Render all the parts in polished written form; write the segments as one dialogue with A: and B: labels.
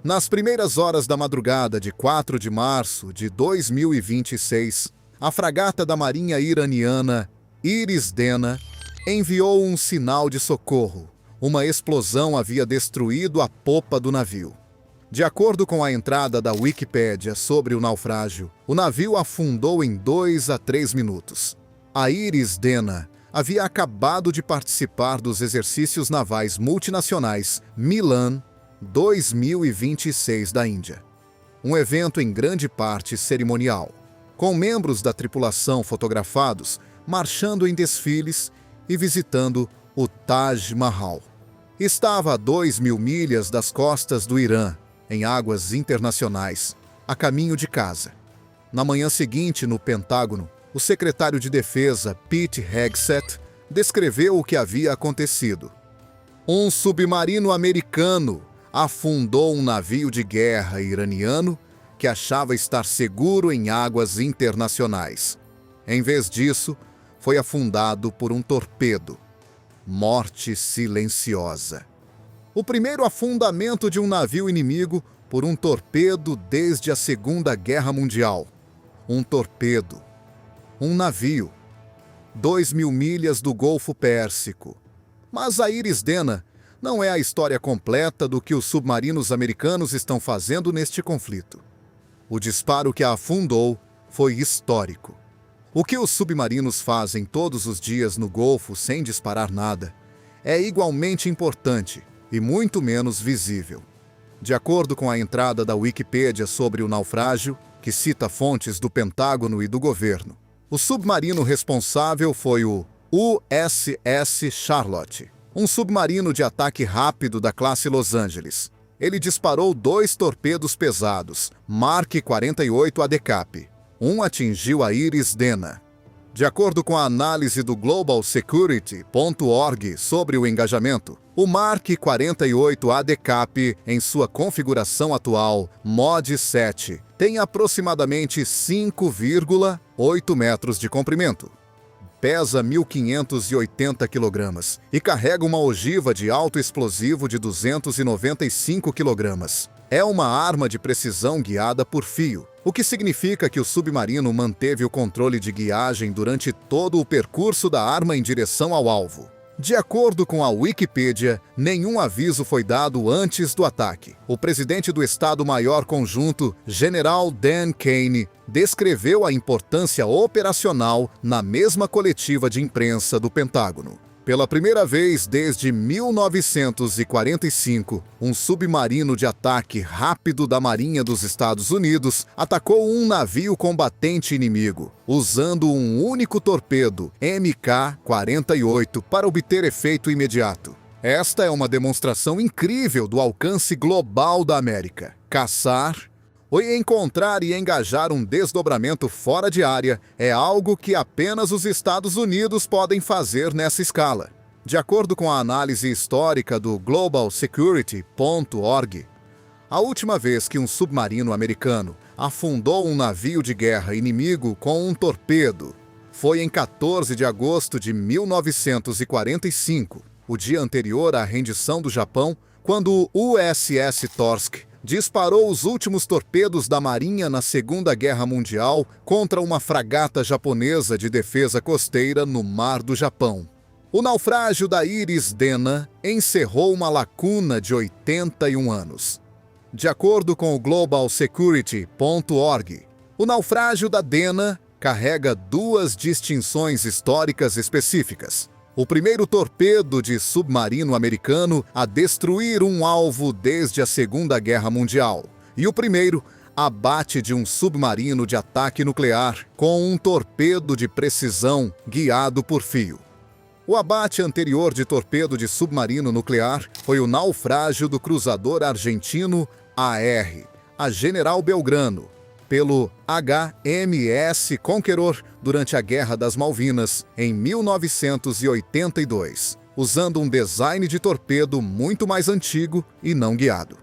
A: Nas primeiras horas da madrugada de 4 de março de 2026, a fragata da Marinha iraniana Iris Dena enviou um sinal de socorro. Uma explosão havia destruído a popa do navio. De acordo com a entrada da Wikipédia sobre o naufrágio, o navio afundou em 2 a 3 minutos. A Iris Dena havia acabado de participar dos exercícios navais multinacionais Milan 2026 da Índia. Um evento em grande parte cerimonial, com membros da tripulação fotografados marchando em desfiles e visitando o Taj Mahal. Estava a 2.000 milhas das costas do Irã, em águas internacionais, a caminho de casa. Na manhã seguinte, no Pentágono, o secretário de Defesa, Pete Hegseth, descreveu o que havia acontecido. Um submarino americano afundou um navio de guerra iraniano que achava estar seguro em águas internacionais. Em vez disso, foi afundado por um torpedo. Morte silenciosa. O primeiro afundamento de um navio inimigo por um torpedo desde a Segunda Guerra Mundial. Um torpedo. Um navio. 2.000 milhas do Golfo Pérsico. Mas a Iris Dena não é a história completa do que os submarinos americanos estão fazendo neste conflito. O disparo que a afundou foi histórico. O que os submarinos fazem todos os dias no Golfo sem disparar nada é igualmente importante e muito menos visível. De acordo com a entrada da Wikipédia sobre o naufrágio, que cita fontes do Pentágono e do governo, o submarino responsável foi o USS Charlotte, um submarino de ataque rápido da classe Los Angeles. Ele disparou 2 torpedos pesados, Mark 48 ADCAP. Um atingiu a Iris Dena. De acordo com a análise do globalsecurity.org sobre o engajamento, o Mark 48 ADCAP, em sua configuração atual, Mod 7, tem aproximadamente 5,8 metros de comprimento. Pesa 1.580 kg e carrega uma ogiva de alto explosivo de 295 kg. É uma arma de precisão guiada por fio, o que significa que o submarino manteve o controle de guiagem durante todo o percurso da arma em direção ao alvo. De acordo com a Wikipédia, nenhum aviso foi dado antes do ataque. O presidente do Estado-Maior Conjunto, General Dan Kane, descreveu a importância operacional na mesma coletiva de imprensa do Pentágono. Pela primeira vez desde 1945, um submarino de ataque rápido da Marinha dos Estados Unidos atacou um navio combatente inimigo, usando um único torpedo MK-48 para obter efeito imediato. Esta é uma demonstração incrível do alcance global da América. Caçar, encontrar e engajar um desdobramento fora de área é algo que apenas os Estados Unidos podem fazer nessa escala. De acordo com a análise histórica do globalsecurity.org, a última vez que um submarino americano afundou um navio de guerra inimigo com um torpedo foi em 14 de agosto de 1945, o dia anterior à rendição do Japão, quando o USS Torsk disparou os últimos torpedos da Marinha na Segunda Guerra Mundial contra uma fragata japonesa de defesa costeira no Mar do Japão. O naufrágio da Iris Dena encerrou uma lacuna de 81 anos. De acordo com o globalsecurity.org, o naufrágio da Dena carrega 2 distinções históricas específicas. O primeiro torpedo de submarino americano a destruir um alvo desde a Segunda Guerra Mundial. E o primeiro abate de um submarino de ataque nuclear com um torpedo de precisão guiado por fio. O abate anterior de torpedo de submarino nuclear foi o naufrágio do cruzador argentino AR, a General Belgrano, pelo HMS Conqueror durante a Guerra das Malvinas, em 1982, usando um design de torpedo muito mais antigo e não guiado.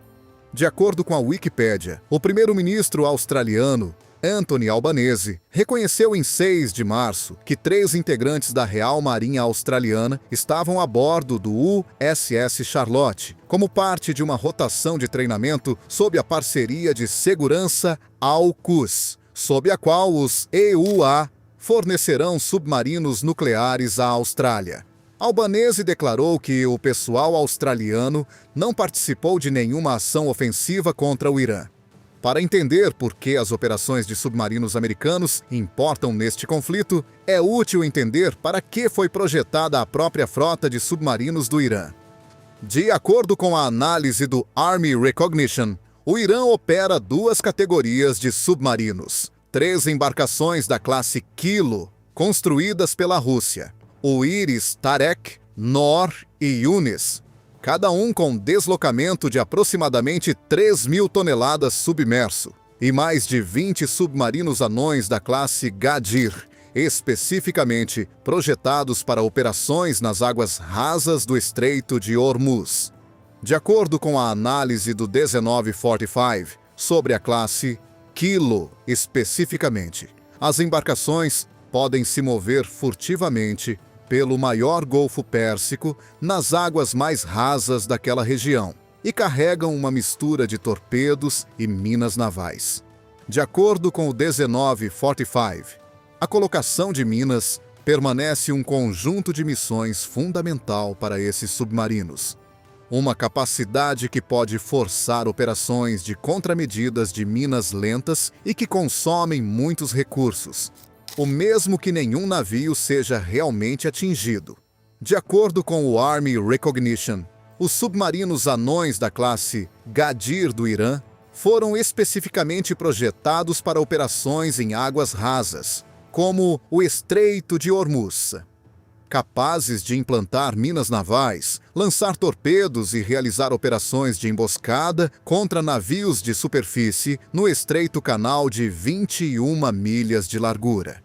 A: De acordo com a Wikipédia, o primeiro-ministro australiano, Anthony Albanese, reconheceu em 6 de março que 3 integrantes da Real Marinha Australiana estavam a bordo do USS Charlotte, como parte de uma rotação de treinamento sob a parceria de segurança AUKUS, sob a qual os EUA fornecerão submarinos nucleares à Austrália. Albanese declarou que o pessoal australiano não participou de nenhuma ação ofensiva contra o Irã. Para entender por que as operações de submarinos americanos importam neste conflito, é útil entender para que foi projetada a própria frota de submarinos do Irã. De acordo com a análise do Army Recognition, o Irã opera 2 categorias de submarinos, 3 embarcações da classe Kilo, construídas pela Rússia, o Iris Tarek, Nor e Yunis, cada um com deslocamento de aproximadamente 3.000 toneladas submerso, e mais de 20 submarinos anões da classe Gadir, especificamente projetados para operações nas águas rasas do Estreito de Hormuz. De acordo com a análise do 1945 sobre a classe Kilo especificamente, as embarcações podem se mover furtivamente pelo maior Golfo Pérsico nas águas mais rasas daquela região e carregam uma mistura de torpedos e minas navais. De acordo com o 1945, a colocação de minas permanece um conjunto de missões fundamental para esses submarinos. Uma capacidade que pode forçar operações de contramedidas de minas lentas e que consomem muitos recursos, o mesmo que nenhum navio seja realmente atingido. De acordo com o Army Recognition, os submarinos anões da classe Gadir do Irã foram especificamente projetados para operações em águas rasas, como o Estreito de Hormuz, capazes de implantar minas navais, lançar torpedos e realizar operações de emboscada contra navios de superfície no estreito canal de 21 milhas de largura.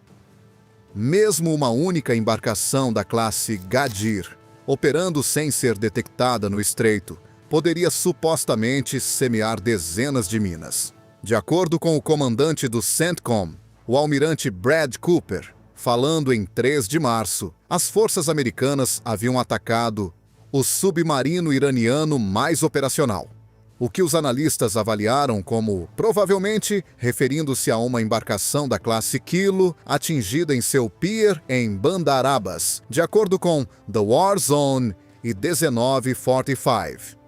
A: Mesmo uma única embarcação da classe Gadir, operando sem ser detectada no estreito, poderia supostamente semear dezenas de minas. De acordo com o comandante do CENTCOM, o almirante Brad Cooper, falando em 3 de março, as forças americanas haviam atacado o submarino iraniano mais operacional, o que os analistas avaliaram como, provavelmente, referindo-se a uma embarcação da classe Kilo atingida em seu pier em Bandar Abbas, de acordo com The War Zone e 1945.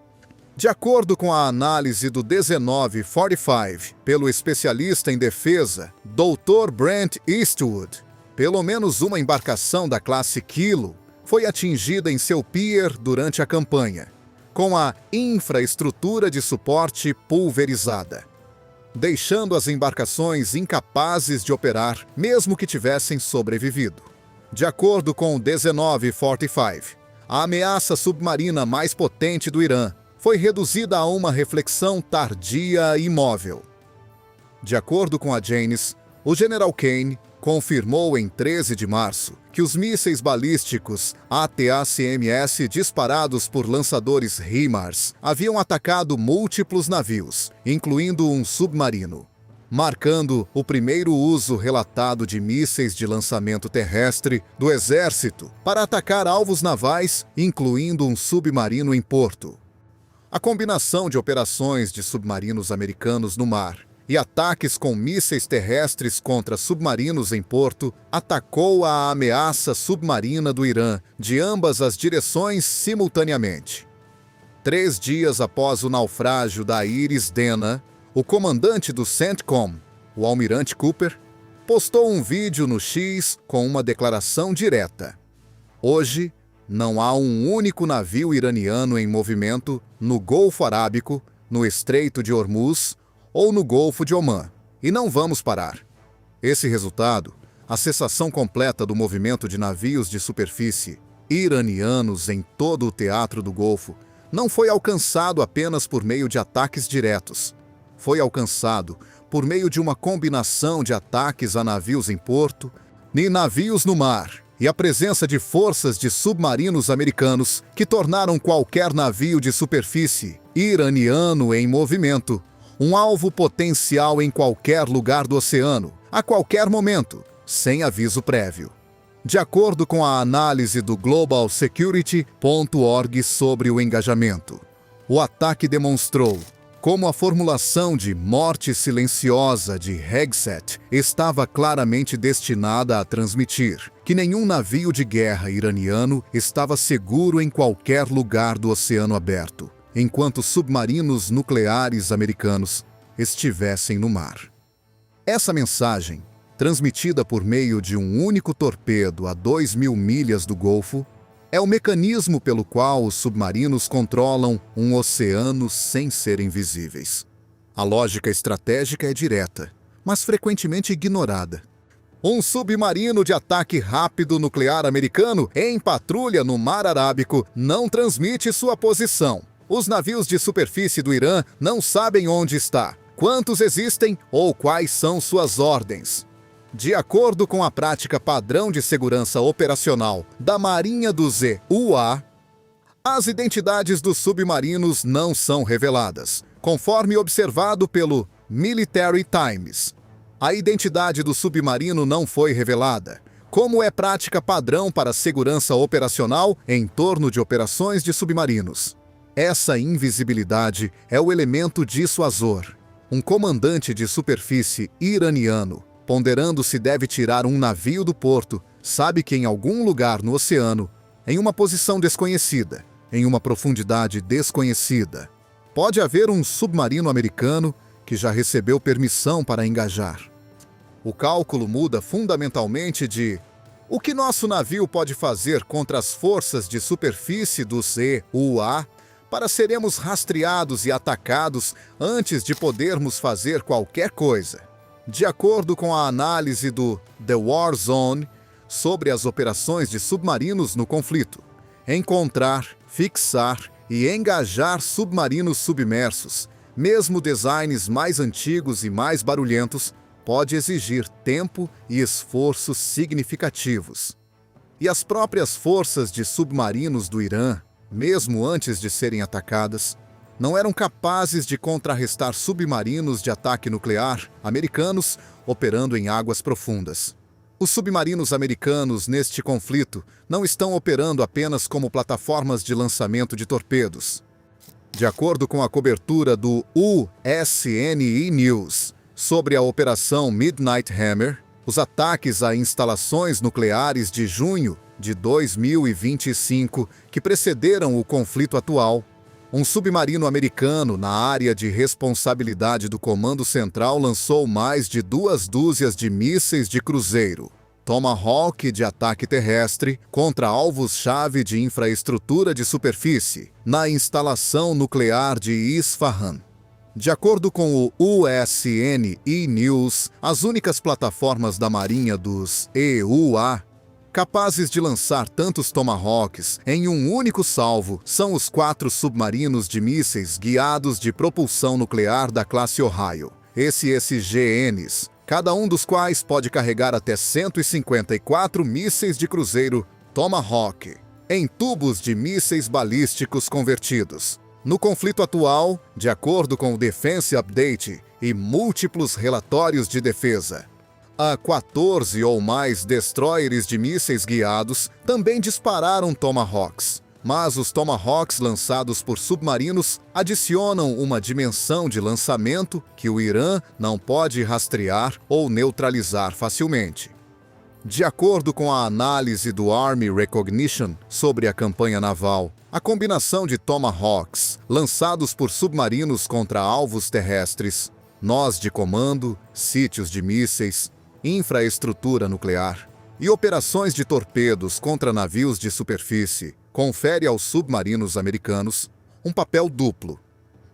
A: De acordo com a análise do 1945 pelo especialista em defesa, Dr. Brent Eastwood, pelo menos uma embarcação da classe Kilo foi atingida em seu pier durante a campanha, com a infraestrutura de suporte pulverizada, deixando as embarcações incapazes de operar, mesmo que tivessem sobrevivido. De acordo com o 1945, a ameaça submarina mais potente do Irã foi reduzida a uma reflexão tardia e imóvel. De acordo com a Janes, o general Kane confirmou em 13 de março que os mísseis balísticos ATACMS disparados por lançadores HIMARS haviam atacado múltiplos navios, incluindo um submarino, marcando o primeiro uso relatado de mísseis de lançamento terrestre do Exército para atacar alvos navais, incluindo um submarino em porto. A combinação de operações de submarinos americanos no mar e ataques com mísseis terrestres contra submarinos em porto atacou a ameaça submarina do Irã de ambas as direções simultaneamente. 3 dias após o naufrágio da Iris Dena, o comandante do CENTCOM, o almirante Cooper, postou um vídeo no X com uma declaração direta. Hoje, não há um único navio iraniano em movimento no Golfo Arábico, no Estreito de Hormuz ou no Golfo de Omã, e não vamos parar. Esse resultado, a cessação completa do movimento de navios de superfície iranianos em todo o teatro do Golfo, não foi alcançado apenas por meio de ataques diretos. Foi alcançado por meio de uma combinação de ataques a navios em porto e navios no mar, e a presença de forças de submarinos americanos que tornaram qualquer navio de superfície iraniano em movimento Um alvo potencial em qualquer lugar do oceano, a qualquer momento, sem aviso prévio. De acordo com a análise do globalsecurity.org sobre o engajamento, o ataque demonstrou como a formulação de morte silenciosa de Hegseth estava claramente destinada a transmitir que nenhum navio de guerra iraniano estava seguro em qualquer lugar do oceano aberto, enquanto submarinos nucleares americanos estivessem no mar. Essa mensagem, transmitida por meio de um único torpedo a 2.000 milhas do Golfo, é o mecanismo pelo qual os submarinos controlam um oceano sem serem visíveis. A lógica estratégica é direta, mas frequentemente ignorada. Um submarino de ataque rápido nuclear americano em patrulha no Mar Arábico não transmite sua posição. Os navios de superfície do Irã não sabem onde está, quantos existem ou quais são suas ordens. De acordo com a prática padrão de segurança operacional da Marinha dos EUA, as identidades dos submarinos não são reveladas, conforme observado pelo Military Times. A identidade do submarino não foi revelada, como é prática padrão para segurança operacional em torno de operações de submarinos. Essa invisibilidade é o elemento dissuasor. Um comandante de superfície iraniano, ponderando se deve tirar um navio do porto, sabe que em algum lugar no oceano, em uma posição desconhecida, em uma profundidade desconhecida, pode haver um submarino americano que já recebeu permissão para engajar. O cálculo muda fundamentalmente de o que nosso navio pode fazer contra as forças de superfície dos EUA para seremos rastreados e atacados antes de podermos fazer qualquer coisa. De acordo com a análise do The War Zone sobre as operações de submarinos no conflito, encontrar, fixar e engajar submarinos submersos, mesmo designs mais antigos e mais barulhentos, pode exigir tempo e esforços significativos. E as próprias forças de submarinos do Irã, mesmo antes de serem atacadas, não eram capazes de contrarrestar submarinos de ataque nuclear americanos operando em águas profundas. Os submarinos americanos neste conflito não estão operando apenas como plataformas de lançamento de torpedos. De acordo com a cobertura do USNI News sobre a Operação Midnight Hammer, os ataques a instalações nucleares de junho de 2025, que precederam o conflito atual, um submarino americano na área de responsabilidade do Comando Central lançou mais de 2 dúzias de mísseis de cruzeiro Tomahawk de ataque terrestre contra alvos-chave de infraestrutura de superfície na instalação nuclear de Isfahan. De acordo com o USNI News, as únicas plataformas da Marinha dos EUA capazes de lançar tantos Tomahawks em um único salvo são os 4 submarinos de mísseis guiados de propulsão nuclear da classe Ohio, SSGNs, cada um dos quais pode carregar até 154 mísseis de cruzeiro Tomahawk, em tubos de mísseis balísticos convertidos. No conflito atual, de acordo com o Defense Update e múltiplos relatórios de defesa, há 14 ou mais destroyers de mísseis guiados também dispararam Tomahawks, mas os Tomahawks lançados por submarinos adicionam uma dimensão de lançamento que o Irã não pode rastrear ou neutralizar facilmente. De acordo com a análise do Army Recognition sobre a campanha naval, a combinação de Tomahawks lançados por submarinos contra alvos terrestres, nós de comando, sítios de mísseis, infraestrutura nuclear e operações de torpedos contra navios de superfície confere aos submarinos americanos um papel duplo: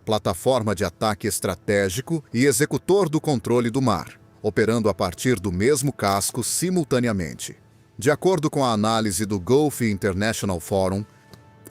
A: plataforma de ataque estratégico e executor do controle do mar, operando a partir do mesmo casco simultaneamente. De acordo com a análise do Gulf International Forum,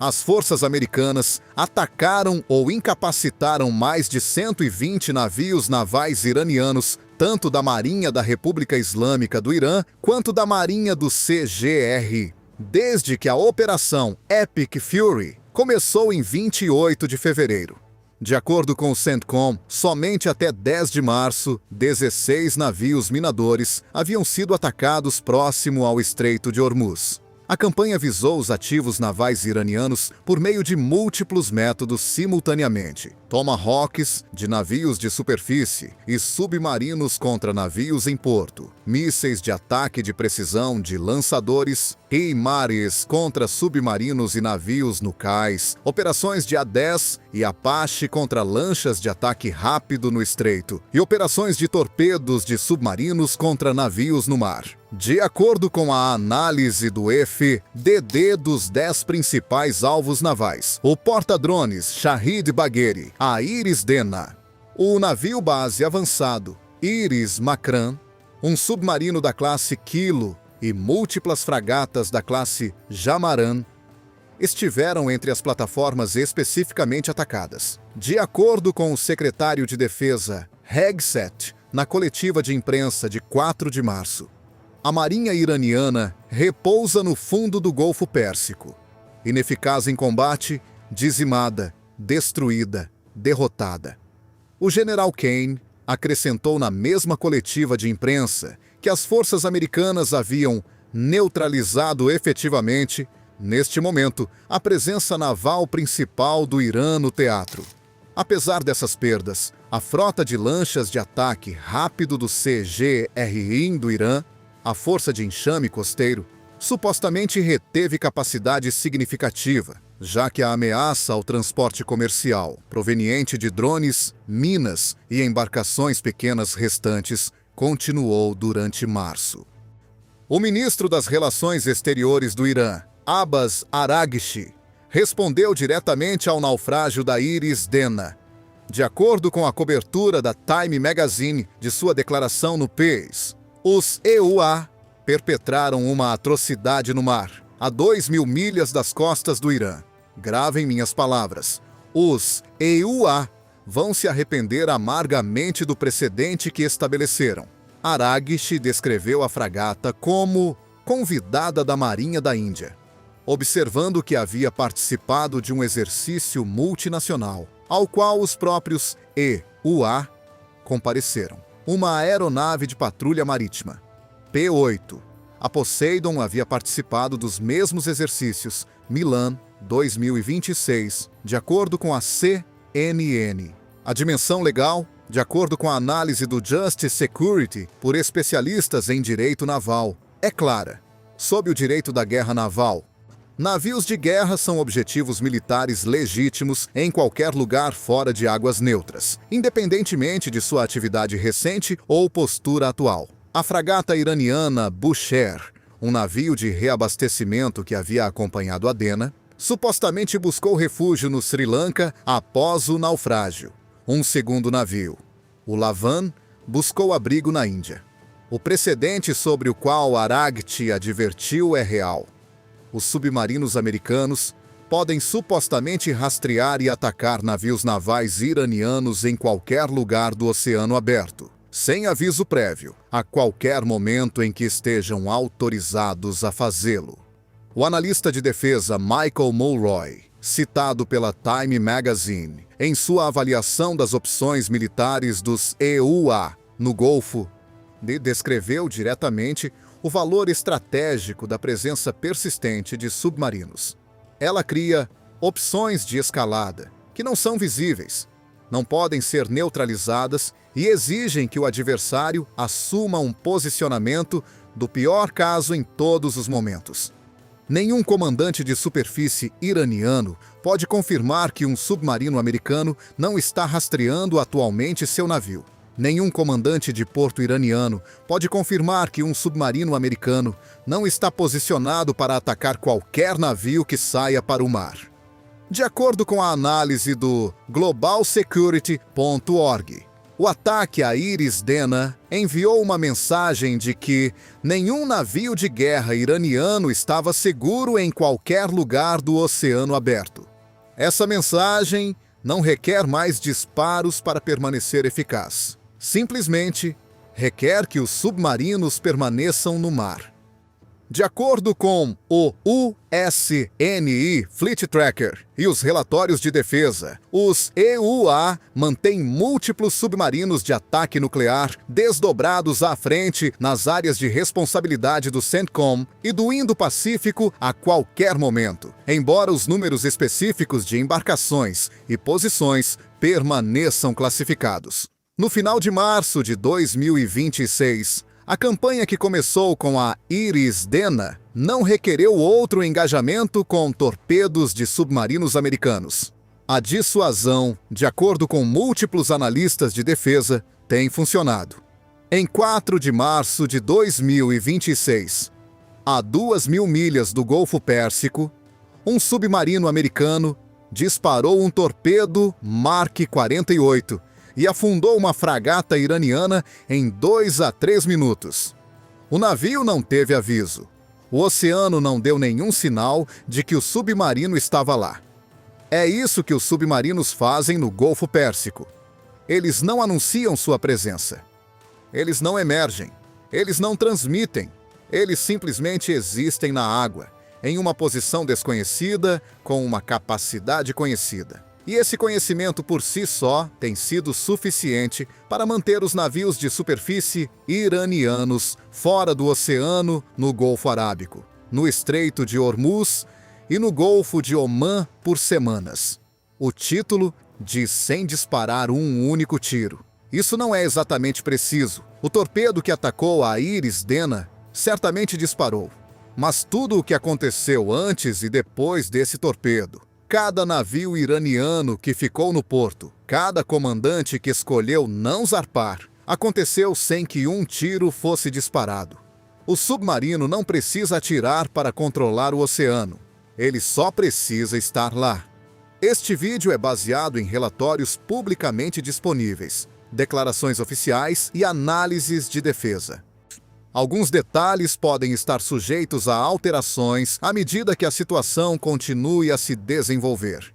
A: as forças americanas atacaram ou incapacitaram mais de 120 navios navais iranianos, tanto da Marinha da República Islâmica do Irã quanto da Marinha do CGR, desde que a Operação Epic Fury começou em 28 de fevereiro. De acordo com o CENTCOM, somente até 10 de março, 16 navios minadores haviam sido atacados próximo ao Estreito de Hormuz. A campanha visou os ativos navais iranianos por meio de múltiplos métodos simultaneamente: tomahawks de navios de superfície e submarinos contra navios em porto, mísseis de ataque de precisão de lançadores, HIMARS contra submarinos e navios no cais, operações de A-10 e Apache contra lanchas de ataque rápido no estreito e operações de torpedos de submarinos contra navios no mar. De acordo com a análise do FDD dos 10 principais alvos navais, o porta-drones Shahid Bagheri, a Iris Dena, o navio base avançado Iris Makran, um submarino da classe Kilo e múltiplas fragatas da classe Jamaran estiveram entre as plataformas especificamente atacadas. De acordo com o secretário de Defesa Hegseth, na coletiva de imprensa de 4 de março, a marinha iraniana repousa no fundo do Golfo Pérsico, ineficaz em combate, dizimada, destruída, derrotada. O general Kane acrescentou na mesma coletiva de imprensa que as forças americanas haviam neutralizado efetivamente, neste momento, a presença naval principal do Irã no teatro. Apesar dessas perdas, a frota de lanchas de ataque rápido do CGRIM do Irã, a força de enxame costeiro, supostamente reteve capacidade significativa, já que a ameaça ao transporte comercial, proveniente de drones, minas e embarcações pequenas restantes, continuou durante março. O ministro das Relações Exteriores do Irã, Abbas Araghchi, respondeu diretamente ao naufrágio da Iris Dena. De acordo com a cobertura da Time Magazine de sua declaração no PACE, os EUA perpetraram uma atrocidade no mar, a 2.000 milhas das costas do Irã. Gravem minhas palavras. Os EUA vão se arrepender amargamente do precedente que estabeleceram. Araghchi descreveu a fragata como convidada da Marinha da Índia, observando que havia participado de um exercício multinacional, ao qual os próprios EUA compareceram. Uma aeronave de patrulha marítima, P-8. A Poseidon havia participado dos mesmos exercícios, Milan, 2026, de acordo com a CNN. A dimensão legal, de acordo com a análise do Justice Security por especialistas em direito naval, é clara. Sob o direito da guerra naval, navios de guerra são objetivos militares legítimos em qualquer lugar fora de águas neutras, independentemente de sua atividade recente ou postura atual. A fragata iraniana Bushehr, um navio de reabastecimento que havia acompanhado a Dena, supostamente buscou refúgio no Sri Lanka após o naufrágio. Um segundo navio, o Lavan, buscou abrigo na Índia. O precedente sobre o qual Araghchi advertiu é real. Os submarinos americanos podem supostamente rastrear e atacar navios navais iranianos em qualquer lugar do oceano aberto, sem aviso prévio, a qualquer momento em que estejam autorizados a fazê-lo. O analista de defesa Michael Mulroy, citado pela Time Magazine, em sua avaliação das opções militares dos EUA no Golfo, descreveu diretamente o valor estratégico da presença persistente de submarinos. Ela cria opções de escalada que não são visíveis, não podem ser neutralizadas e exigem que o adversário assuma um posicionamento do pior caso em todos os momentos. Nenhum comandante de superfície iraniano pode confirmar que um submarino americano não está rastreando atualmente seu navio. Nenhum comandante de porto iraniano pode confirmar que um submarino americano não está posicionado para atacar qualquer navio que saia para o mar. De acordo com a análise do globalsecurity.org, o ataque à Iris Dena enviou uma mensagem de que nenhum navio de guerra iraniano estava seguro em qualquer lugar do oceano aberto. Essa mensagem não requer mais disparos para permanecer eficaz. Simplesmente requer que os submarinos permaneçam no mar. De acordo com o USNI Fleet Tracker e os relatórios de defesa, os EUA mantêm múltiplos submarinos de ataque nuclear desdobrados à frente nas áreas de responsabilidade do CENTCOM e do Indo-Pacífico a qualquer momento, embora os números específicos de embarcações e posições permaneçam classificados. No final de março de 2026, a campanha que começou com a Iris Dena não requereu outro engajamento com torpedos de submarinos americanos. A dissuasão, de acordo com múltiplos analistas de defesa, tem funcionado. Em 4 de março de 2026, a 2.000 milhas do Golfo Pérsico, um submarino americano disparou um torpedo Mark 48 e afundou uma fragata iraniana em 2 a 3 minutos. O navio não teve aviso. O oceano não deu nenhum sinal de que o submarino estava lá. É isso que os submarinos fazem no Golfo Pérsico. Eles não anunciam sua presença. Eles não emergem. Eles não transmitem. Eles simplesmente existem na água, em uma posição desconhecida, com uma capacidade conhecida. E esse conhecimento por si só tem sido suficiente para manter os navios de superfície iranianos fora do oceano no Golfo Arábico, no Estreito de Hormuz e no Golfo de Omã por semanas. O título diz sem disparar um único tiro. Isso não é exatamente preciso. O torpedo que atacou a Iris Dena certamente disparou. Mas tudo o que aconteceu antes e depois desse torpedo, cada navio iraniano que ficou no porto, cada comandante que escolheu não zarpar, aconteceu sem que um tiro fosse disparado. O submarino não precisa atirar para controlar o oceano. Ele só precisa estar lá. Este vídeo é baseado em relatórios publicamente disponíveis, declarações oficiais e análises de defesa. Alguns detalhes podem estar sujeitos a alterações à medida que a situação continue a se desenvolver.